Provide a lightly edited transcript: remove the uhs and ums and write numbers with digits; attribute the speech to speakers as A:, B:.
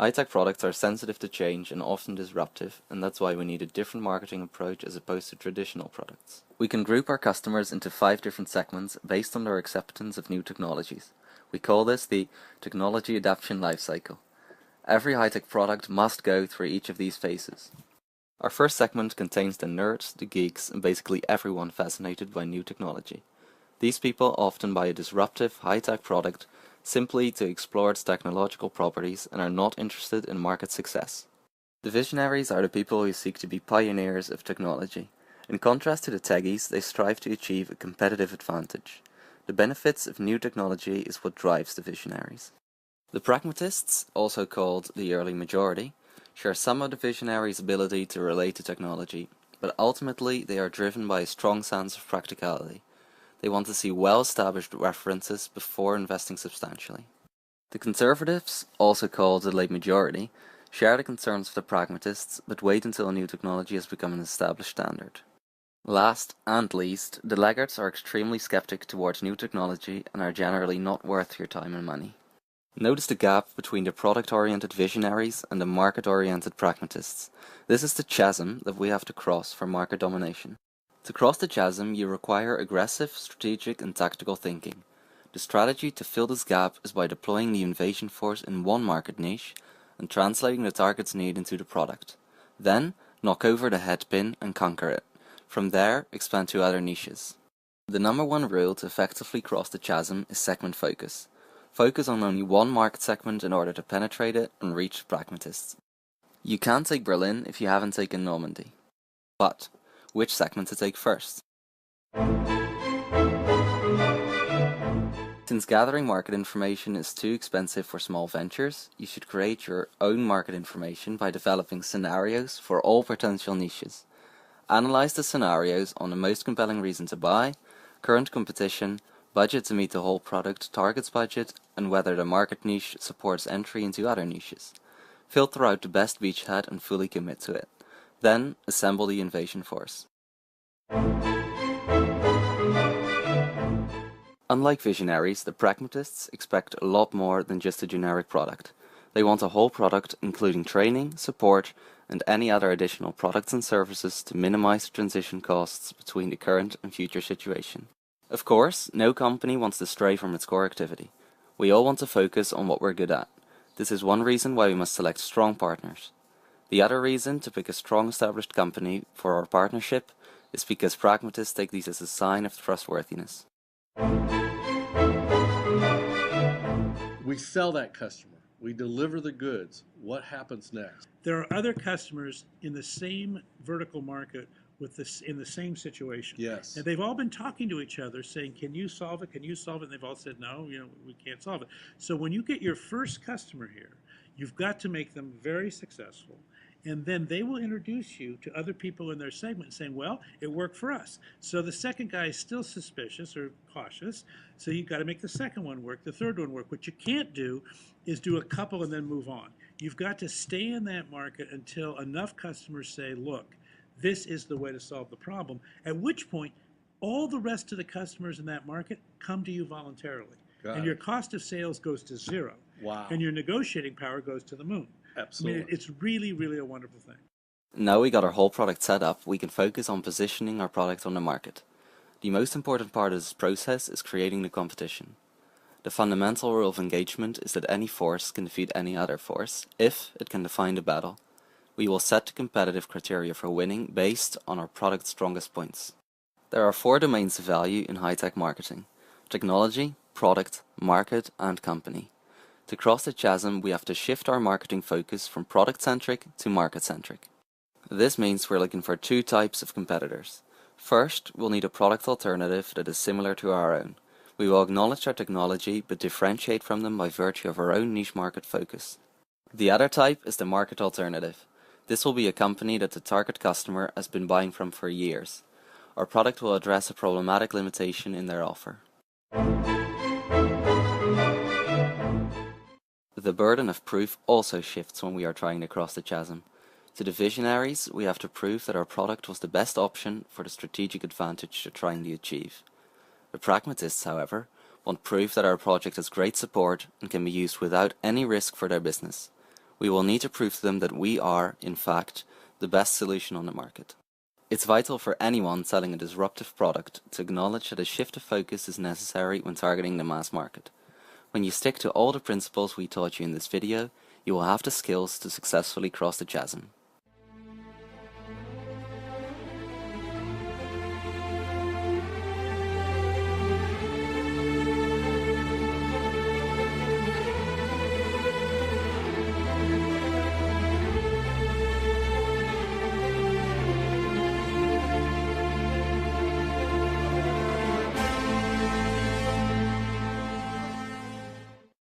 A: High-tech products are sensitive to change and often disruptive, and that's why we need a different marketing approach as opposed to traditional products. We can group our customers into 5 different segments based on their acceptance of new technologies. We call this the technology adoption lifecycle. Every high-tech product must go through each of these phases. Our first segment contains the nerds, the geeks, and basically everyone fascinated by new technology. These people often buy a disruptive, high-tech product simply to explore its technological properties and are not interested in market success. The visionaries are the people who seek to be pioneers of technology. In contrast to the techies, they strive to achieve a competitive advantage. The benefits of new technology is what drives the visionaries. The pragmatists, also called the early majority, share some of the visionaries' ability to relate to technology, but ultimately they are driven by a strong sense of practicality. They want to see well-established references before investing substantially. The conservatives, also called the late majority, share the concerns of the pragmatists, but wait until a new technology has become an established standard. Last and least, the laggards are extremely skeptic towards new technology and are generally not worth your time and money. Notice the gap between the product-oriented visionaries and the market-oriented pragmatists. This is the chasm that we have to cross for market domination. To cross the chasm, you require aggressive, strategic and tactical thinking. The strategy to fill this gap is by deploying the invasion force in one market niche and translating the target's need into the product. Then, knock over the headpin and conquer it. From there, expand to other niches. The number one rule to effectively cross the chasm is segment focus. Focus on only one market segment in order to penetrate it and reach pragmatists. You can't take Berlin if you haven't taken Normandy. But which segment to take first? Since gathering market information is too expensive for small ventures, you should create your own market information by developing scenarios for all potential niches. Analyze the scenarios on the most compelling reason to buy, current competition, budget to meet the whole product target's budget, and whether the market niche supports entry into other niches. Filter out the best beachhead and fully commit to it. Then, assemble the invasion force. Unlike visionaries, the pragmatists expect a lot more than just a generic product. They want a whole product, including training, support, and any other additional products and services to minimize transition costs between the current and future situation. Of course, no company wants to stray from its core activity. We all want to focus on what we're good at. This is one reason why we must select strong partners. The other reason to pick a strong established company for our partnership is because pragmatists take these as a sign of trustworthiness.
B: We sell that customer. We deliver the goods. What happens next?
C: There are other customers in the same vertical market with this in the same situation.
B: Yes.
C: And they've all been talking to each other saying, can you solve it? Can you solve it? And they've all said, no, we can't solve it. So when you get your first customer here, you've got to make them very successful. And then they will introduce you to other people in their segment saying, well, it worked for us. So the second guy is still suspicious or cautious. So you've got to make the second one work, the third one work. What you can't do is do a couple and then move on. You've got to stay in that market until enough customers say, look, this is the way to solve the problem, at which point all the rest of the customers in that market come to you voluntarily. And your cost of sales goes to zero.
B: Wow.
C: And your negotiating power goes to the moon.
B: Absolutely.
C: I mean, it's really, really a wonderful thing.
A: Now we got our whole product set up, we can focus on positioning our product on the market. The most important part of this process is creating the competition. The fundamental rule of engagement is that any force can defeat any other force, if it can define the battle. We will set the competitive criteria for winning based on our product's strongest points. There are 4 domains of value in high-tech marketing: technology, product, market, and company. To cross the chasm, we have to shift our marketing focus from product-centric to market-centric. This means we're looking for 2 types of competitors. First, we'll need a product alternative that is similar to our own. We will acknowledge their technology, but differentiate from them by virtue of our own niche market focus. The other type is the market alternative. This will be a company that the target customer has been buying from for years. Our product will address a problematic limitation in their offer. The burden of proof also shifts when we are trying to cross the chasm. To the visionaries, we have to prove that our product was the best option for the strategic advantage they're trying to achieve. The pragmatists, however, want proof that our project has great support and can be used without any risk for their business. We will need to prove to them that we are, in fact, the best solution on the market. It's vital for anyone selling a disruptive product to acknowledge that a shift of focus is necessary when targeting the mass market. When you stick to all the principles we taught you in this video, you will have the skills to successfully cross the chasm.